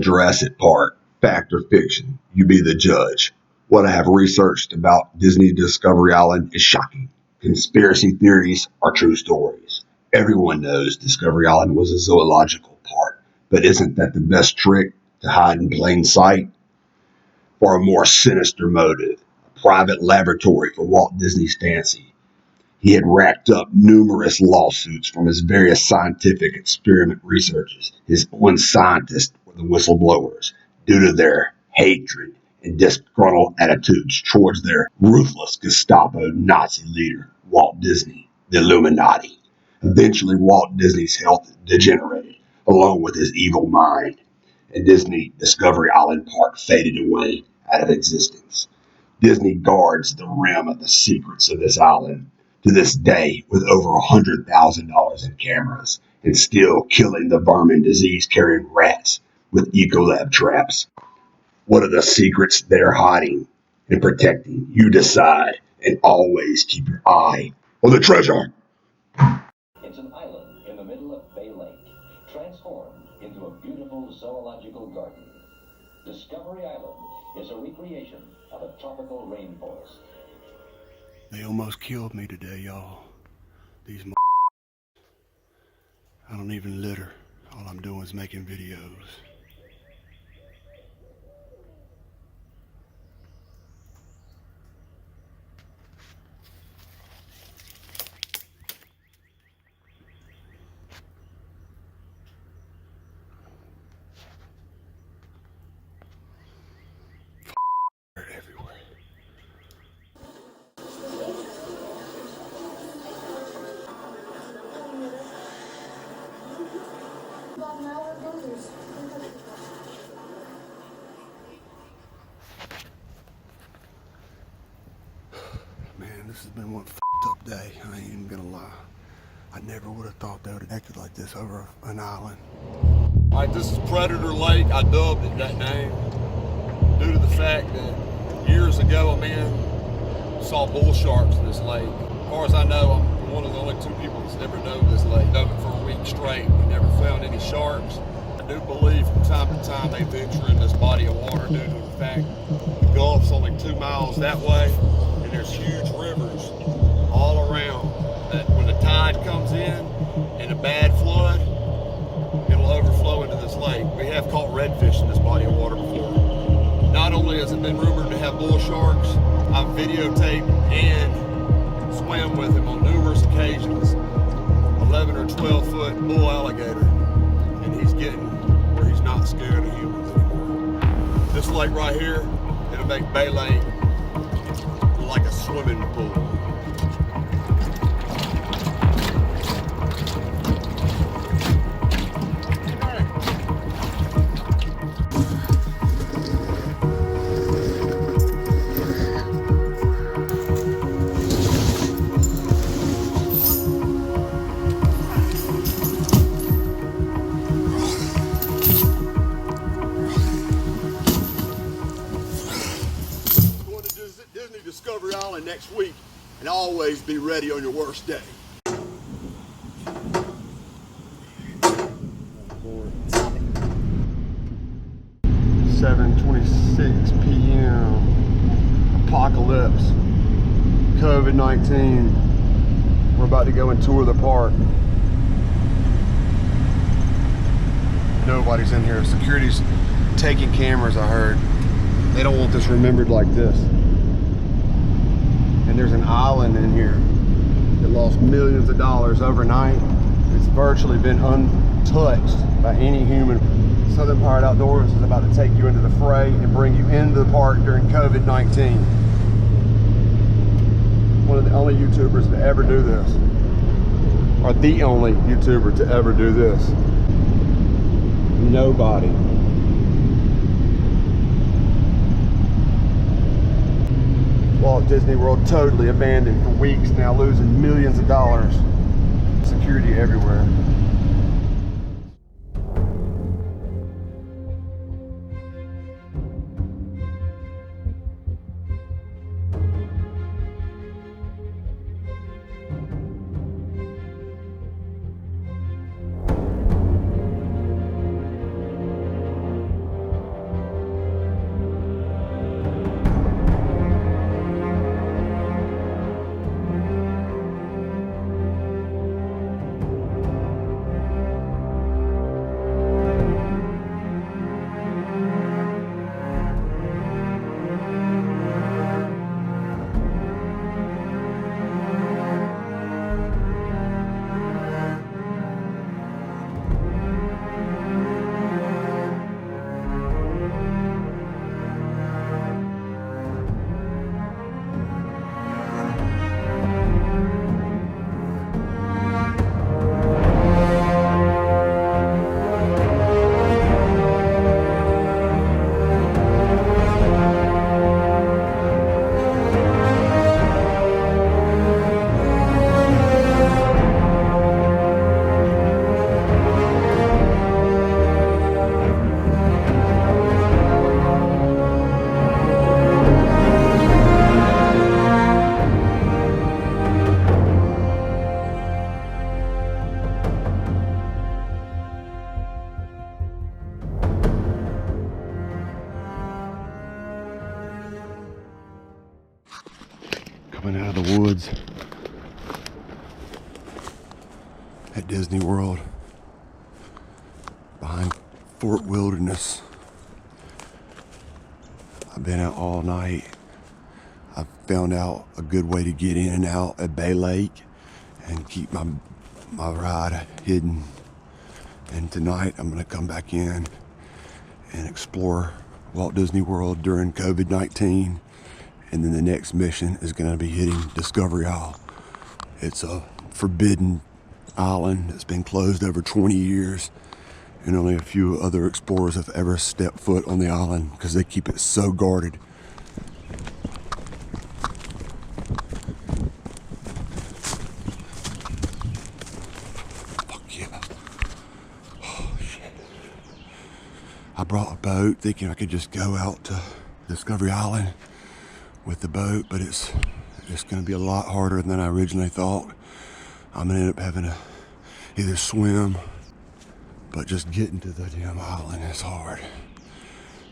Jurassic Park, fact or fiction, you be the judge. What I have researched about Disney Discovery Island is shocking. Conspiracy theories are true stories. Everyone knows Discovery Island was a zoological park, but isn't that the best trick to hide in plain sight? For a more sinister motive, a private laboratory for Walt Disney's fancy. He had racked up numerous lawsuits from his various scientific experiment researches. His own scientists were the whistleblowers due to their hatred and disgruntled attitudes towards their ruthless Gestapo Nazi leader, Walt Disney, the Illuminati. Eventually, Walt Disney's health degenerated, along with his evil mind, and Disney Discovery Island Park faded away out of existence. Disney guards the rim of the secrets of this island to this day with over $100,000 in cameras and still killing the vermin disease-carrying rats with Ecolab traps. What are the secrets they're hiding and protecting? You decide, and always keep your eye on the treasure. It's an island in the middle of Bay Lake, transformed into a beautiful zoological garden. Discovery Island is a recreation of a tropical rainforest. They almost killed me today, y'all. These I don't even litter. All I'm doing is making videos. Everywhere. Man, this has been one up day. I ain't even gonna lie. I never would have thought they would have acted like this over an island. All right, this is Predator Lake. I dubbed it that name due to the fact that years ago a man saw bull sharks in this lake. As far as I know, I'm one of the only two people that's ever known this lake. Dug it for a week straight. We never found any sharks. I do believe from time to time they venture in this body of water due to the fact the Gulf's only 2 miles that way, and there's huge rivers all around that when the tide comes in a bad flood, it'll overflow into this lake. We have caught redfish in this body of water before. Not only has it been rumored to have bull sharks, I've videotaped and swam with him on numerous occasions. 11 or 12 foot bull alligator, and he's getting where he's not scared of humans anymore. This lake right here, it'll make Bay Lake like a swimming pool. Disney Discovery Island next week, and always be ready on your worst day. 7:26 p.m. Apocalypse. COVID-19. We're about to go and tour the park. Nobody's in here. Security's taking cameras, I heard. They don't want this remembered like this. And there's an island in here that lost millions of dollars overnight. It's virtually been untouched by any human. Southern Pirate Outdoors is about to take you into the fray and bring you into the park during COVID-19. One of the only YouTubers to ever do this. Or the only YouTuber to ever do this. Nobody. Walt Disney World totally abandoned for weeks now, losing millions of dollars. Security everywhere. Coming out of the woods at Disney World behind Fort Wilderness. I've been out all night. I've found out a good way to get in and out at Bay Lake and keep my ride hidden. And tonight I'm gonna come back in and explore Walt Disney World during COVID-19. And then the next mission is gonna be hitting Discovery Isle. It's a forbidden island that's been closed over 20 years. And only a few other explorers have ever stepped foot on the island because they keep it so guarded. Fuck yeah. Oh shit. I brought a boat thinking I could just go out to Discovery Island with the boat, but it's gonna be a lot harder than I originally thought. I'm gonna end up having to either swim, but just getting to the damn island is hard.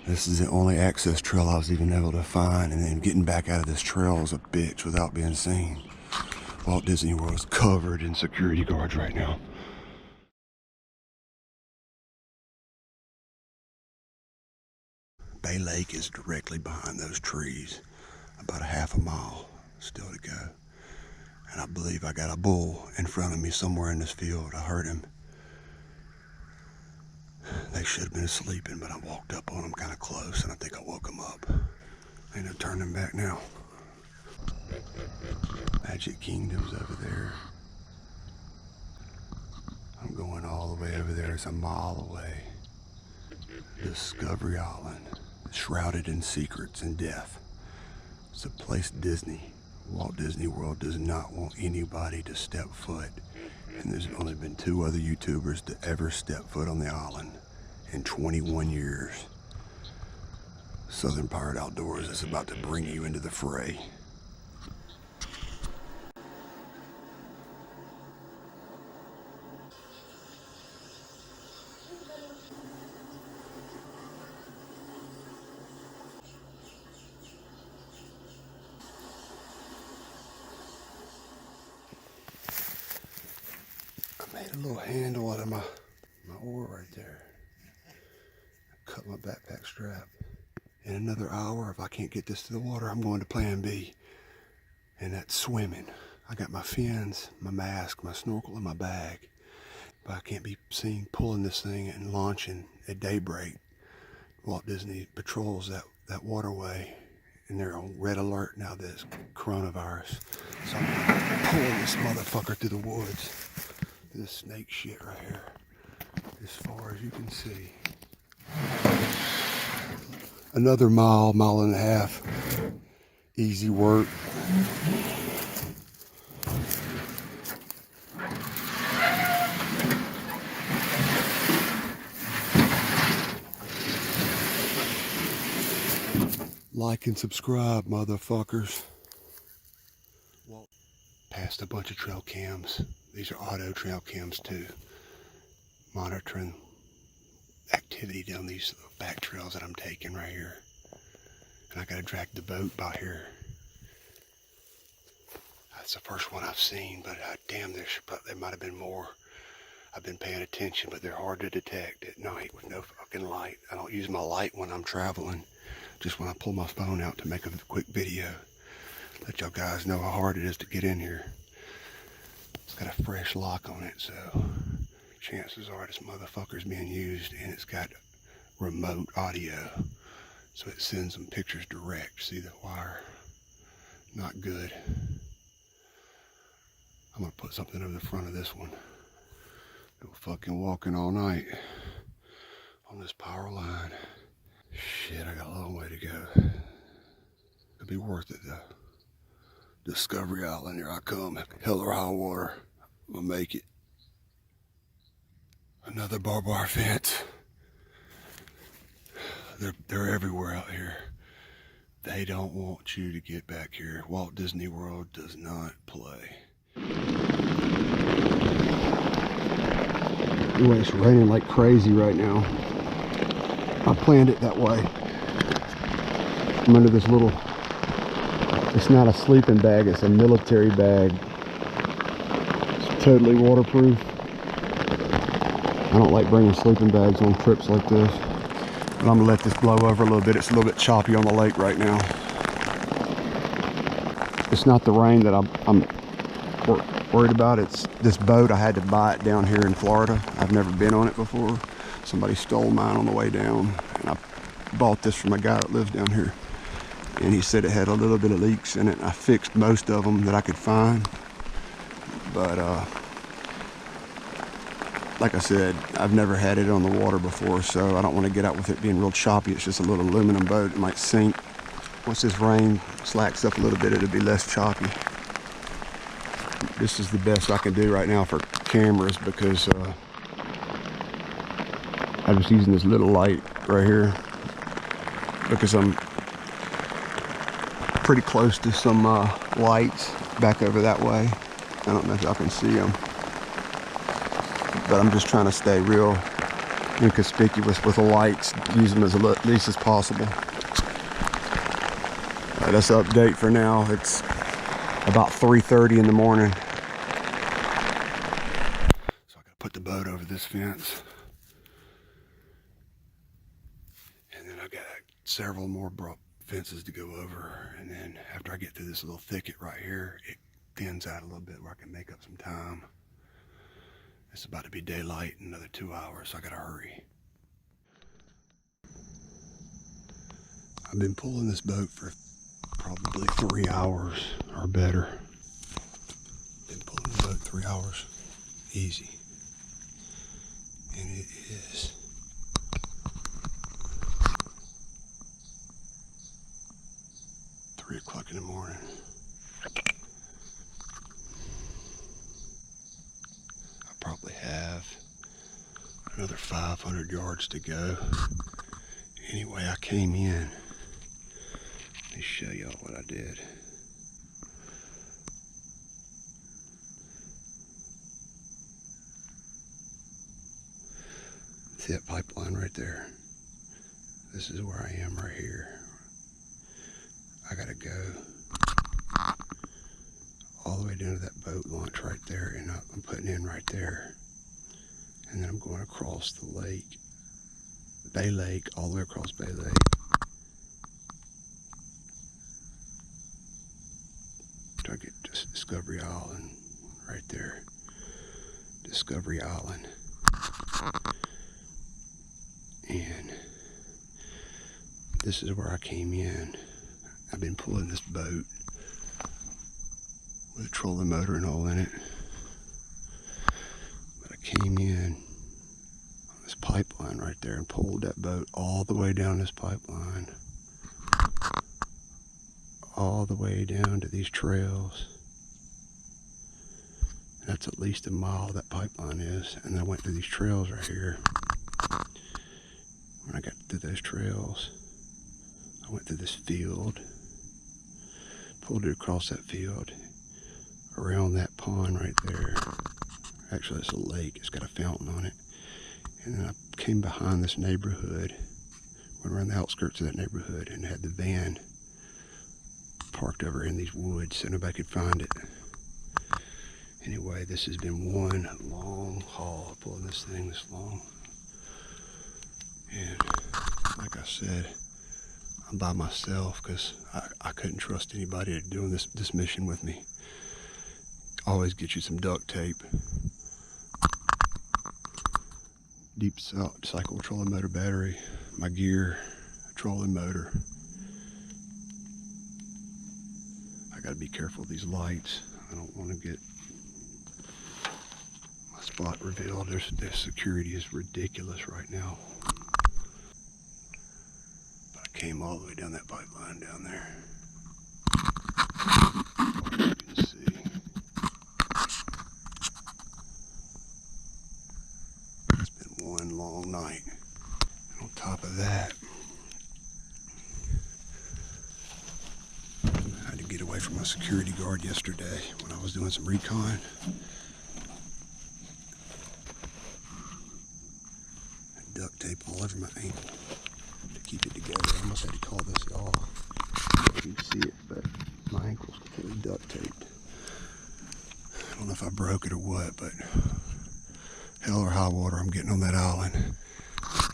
This is the only access trail I was even able to find, and then getting back out of this trail is a bitch without being seen. Walt Disney World is covered in security guards right now. Bay Lake is directly behind those trees, about a half a mile still to go. And I believe I got a bull in front of me somewhere in this field. I heard him. They should have been sleeping, but I walked up on them kind of close, and I think I woke them up. And they're turning back now. Magic Kingdom's over there. I'm going all the way over there. It's a mile away. Discovery Island, shrouded in secrets and death. It's a place Disney, Walt Disney World, does not want anybody to step foot. And there's only been 2 other YouTubers to ever step foot on the island in 21 years. Southern Pirate Outdoors is about to bring you into the fray. I made a little handle out of my oar right there. Cut my backpack strap. In another hour, if I can't get this to the water, I'm going to plan B. And that's swimming. I got my fins, my mask, my snorkel in my bag. But I can't be seen pulling this thing and launching at daybreak. Walt Disney patrols that waterway, and they're on red alert now, this coronavirus. So I'm pulling this motherfucker through the woods. This snake shit right here, as far as you can see. Another mile and a half. Easy work. Like and subscribe, motherfuckers. Passed a bunch of trail cams. These are auto trail cams too. Monitoring activity down these back trails that I'm taking right here. And I gotta drag the boat by here. That's the first one I've seen, but damn, there might have been more. I've been paying attention, but they're hard to detect at night with no fucking light. I don't use my light when I'm traveling, just when I pull my phone out to make a quick video. Let y'all guys know how hard it is to get in here. It's got a fresh lock on it, so chances are this motherfucker's being used, and it's got remote audio, so it sends them pictures direct. See the wire? Not good. I'm gonna put something over the front of this one. Go fucking walking all night on this power line. Shit, I got a long way to go. It'll be worth it though. Discovery Island, here I come. Hell or high water, I'm gonna make it. Another barbed wire fence. They're everywhere out here. They don't want you to get back here. Walt Disney World does not play. Anyway, it's raining like crazy right now. I planned it that way. I'm under this little It's not a sleeping bag, it's a military bag. It's totally waterproof. I don't like bringing sleeping bags on trips like this. But I'm gonna let this blow over a little bit. It's a little bit choppy on the lake right now. It's not the rain that I'm worried about. It's this boat. I had to buy it down here in Florida. I've never been on it before. Somebody stole mine on the way down, and I bought this from a guy that lives down here. And he said it had a little bit of leaks in it. I fixed most of them that I could find. But like I said, I've never had it on the water before, so I don't want to get out with it being real choppy. It's just a little aluminum boat. It might sink. Once this rain slacks up a little bit, it'll be less choppy. This is the best I can do right now for cameras because I'm just using this little light right here because I'm pretty close to some lights back over that way. I don't know if y'all can see them, but I'm just trying to stay real inconspicuous with the lights, use them as least as possible. That's the update for now. It's about 3:30 in the morning. So I gotta put the boat over this fence. And then I got several more fences to go over. And then after I get through this little thicket right here, it thins out a little bit where I can make up some time. It's about to be daylight in another 2 hours, so I gotta hurry. I've been pulling this boat for probably 3 hours or better. Been pulling the boat 3 hours, easy. And it is 3 o'clock in the morning. I probably have another 500 yards to go. Anyway, I came in. Let me show y'all what I did. See that pipeline right there? This is where I am right here. I gotta go all the way down to that boat launch right there, and I'm putting in right there. And then I'm going across the lake, Bay Lake, all the way across Bay Lake. I get to Discovery Island right there. Discovery Island. And this is where I came in. I've been pulling this boat with a trolling motor and all in it. But I came in on this pipeline right there and pulled that boat all the way down this pipeline. All the way down to these trails. That's at least a mile that pipeline is. And I went through these trails right here. When I got through those trails, I went through this field, pulled it across that field, around that pond right there. Actually, it's a lake. It's got a fountain on it. And then I came behind this neighborhood, went around the outskirts of that neighborhood, and had the van parked over in these woods so nobody could find it. Anyway, this has been one long haul, pulling this thing this long. And like I said, I'm by myself because I couldn't trust anybody doing this mission with me. Always get you some duct tape. Deep cycle trolling motor battery, my gear, trolling motor. I gotta be careful of these lights. I don't want to get my spot revealed. Their security is ridiculous right now. But I came all the way down that pipeline down there. You can see. It's been one long night. And on top of that, get away from my security guard yesterday when I was doing some recon. Duct tape all over my ankle to keep it together. I almost had to call this off. You can see it, but my duct taped. I don't know if I broke it or what, but hell or high water, I'm getting on that island.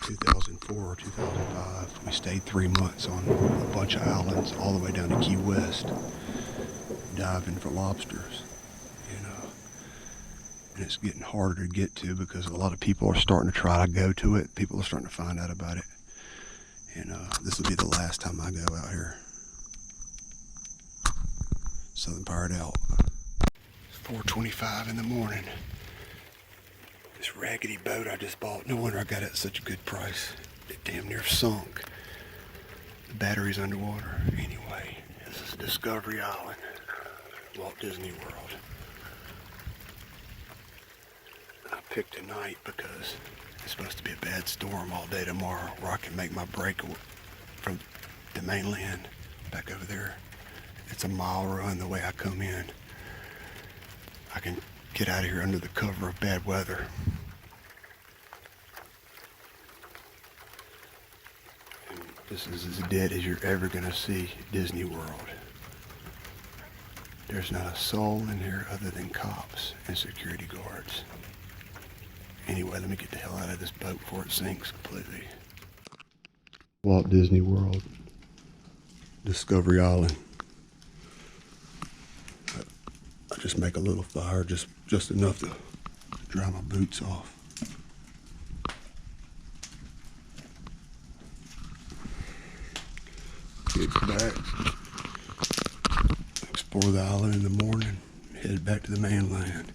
2004 or 2005. We stayed 3 months on a bunch of islands all the way down to Key West, diving for lobsters. And it's getting harder to get to because a lot of people are starting to try to go to it. People are starting to find out about it. And this will be the last time I go out here. Southern Pirate out. It's 4:25 in the morning. This raggedy boat I just bought, no wonder I got it at such a good price. It damn near sunk. The battery's underwater. Anyway, this is Discovery Island, Walt Disney World. I picked tonight because it's supposed to be a bad storm all day tomorrow where I can make my break from the mainland back over there. It's a mile run the way I come in. I can get out of here under the cover of bad weather. And this is as dead as you're ever going to see Disney World. There's not a soul in here other than cops and security guards. Anyway, let me get the hell out of this boat before it sinks completely. Walt Disney World, Discovery Island. I just make a little fire, just enough to dry my boots off. Get back, explore the island in the morning, head back to the mainland.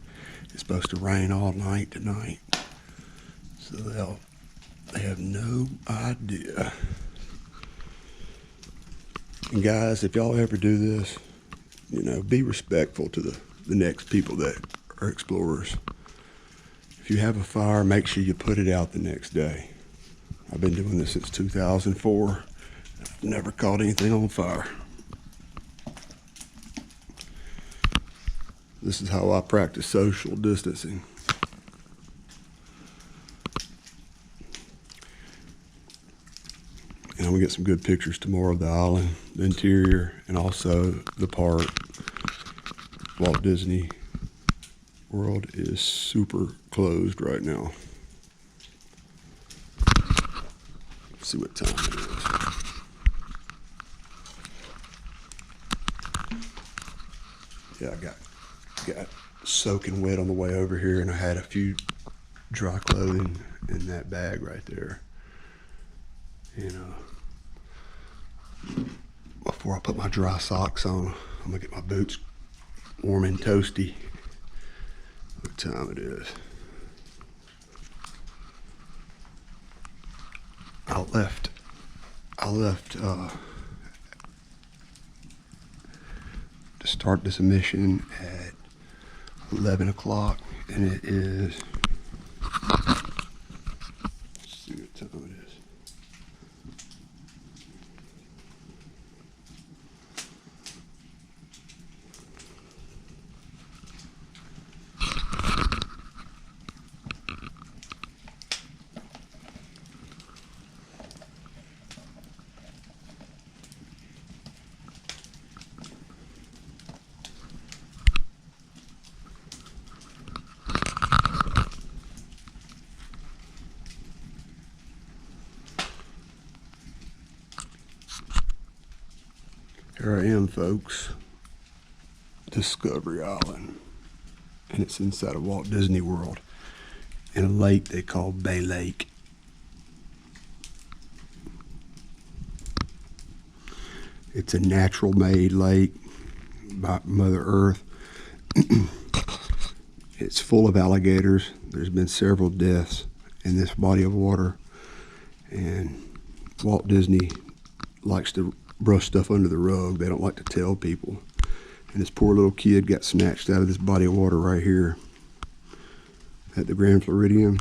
It's supposed to rain all night tonight, so they have no idea. And guys, if y'all ever do this, be respectful to the next people that are explorers. If you have a fire, make sure you put it out the next day. I've been doing this since 2004. I've never caught anything on fire. This is how I practice social distancing. And I'm gonna get some good pictures tomorrow of the island, the interior, and also the park. Walt Disney World is super closed right now. Let's see what time it is. Yeah, I got soaking wet on the way over here, and I had a few dry clothing in that bag right there. Before I put my dry socks on, I'm gonna get my boots warm and toasty. What time it is? I left to start this mission at 11 o'clock, and it is, let's see what time it is. Here I am, folks. Discovery Island. And it's inside of Walt Disney World. In a lake they call Bay Lake. It's a natural made lake by Mother Earth. It's full of alligators. There's been several deaths in this body of water. And Walt Disney likes to brush stuff under the rug. They don't like to tell people. And this poor little kid got snatched out of this body of water right here at the Grand Floridian,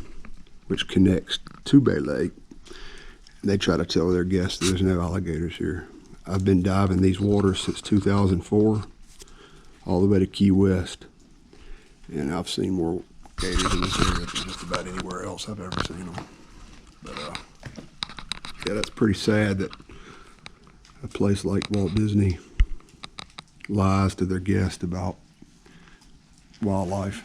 which connects to Bay Lake. And they try to tell their guests there's no alligators here. I've been diving these waters since 2004, all the way to Key West. And I've seen more gators in this area than just about anywhere else I've ever seen them. But yeah, that's pretty sad that a place like Walt Disney lies to their guests about wildlife.